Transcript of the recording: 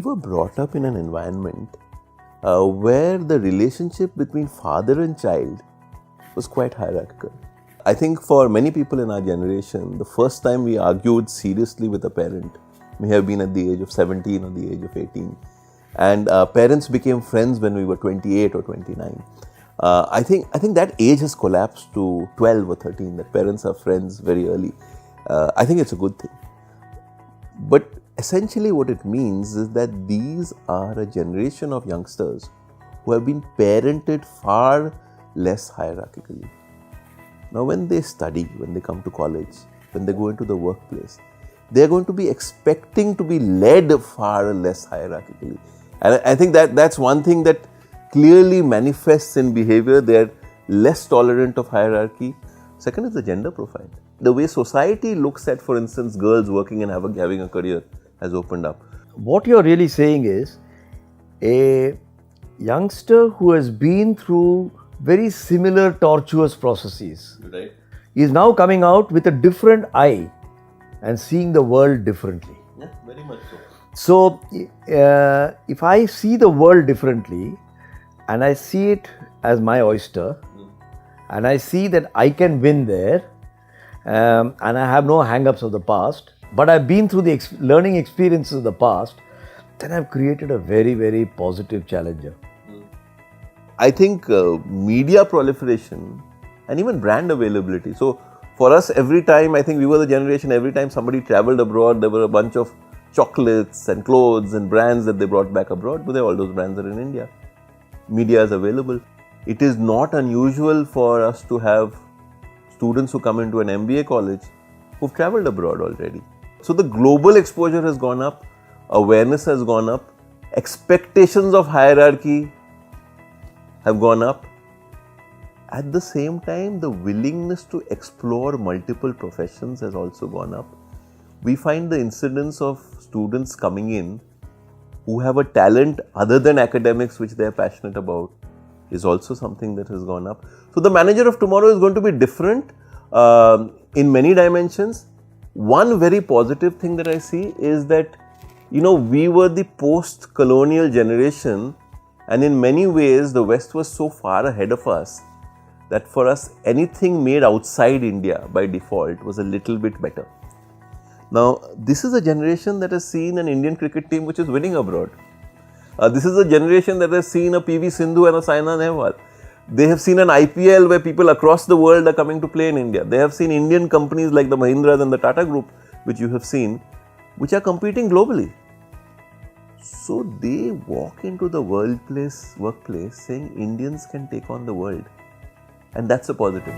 were brought up in an environment where the relationship between father and child was quite hierarchical. I think for many people in our generation, the first time we argued seriously with a parent may have been at the age of 17 or the age of 18. And parents became friends when we were 28 or 29. I think that age has collapsed to 12 or 13, that parents are friends very early. I think it's a good thing. But essentially what it means is that these are a generation of youngsters who have been parented far less hierarchically. Now when they study, when they come to college, when they go into the workplace, they are going to be expecting to be led far less hierarchically. And I think that's one thing that clearly manifests in behavior. They are less tolerant of hierarchy. Second is the gender profile. The way society looks at, for instance, girls working and having a career has opened up. What you're really saying is a youngster who has been through very similar tortuous processes Right. is now coming out with a different eye and seeing the world differently. Yeah, very much so. So, if I see the world differently and I see it as my oyster and I see that I can win there and I have no hang-ups of the past, but I've been through the learning experiences of the past, then I've created a very, very positive challenger. I think media proliferation and even brand availability. So for us, every time, I think we were the generation, every time somebody traveled abroad, there were a bunch of chocolates and clothes and brands that they brought back abroad, but all those brands are in India. Media is available. It is not unusual for us to have students who come into an MBA college who've traveled abroad already. So the global exposure has gone up, awareness has gone up, expectations of hierarchy have gone up. At the same time, the willingness to explore multiple professions has also gone up. We find the incidence of students coming in who have a talent other than academics which they are passionate about is also something that has gone up. So the manager of tomorrow is going to be different in many dimensions. One very positive thing that I see is that, we were the post-colonial generation, and in many ways the West was so far ahead of us that for us anything made outside India by default was a little bit better. Now, this is a generation that has seen an Indian cricket team which is winning abroad. This is a generation that has seen a PV Sindhu and a Saina Nehwal. They have seen an IPL where people across the world are coming to play in India. They have seen Indian companies like the Mahindras and the Tata Group, which you have seen, which are competing globally. So they walk into the workplace saying Indians can take on the world. And that's a positive.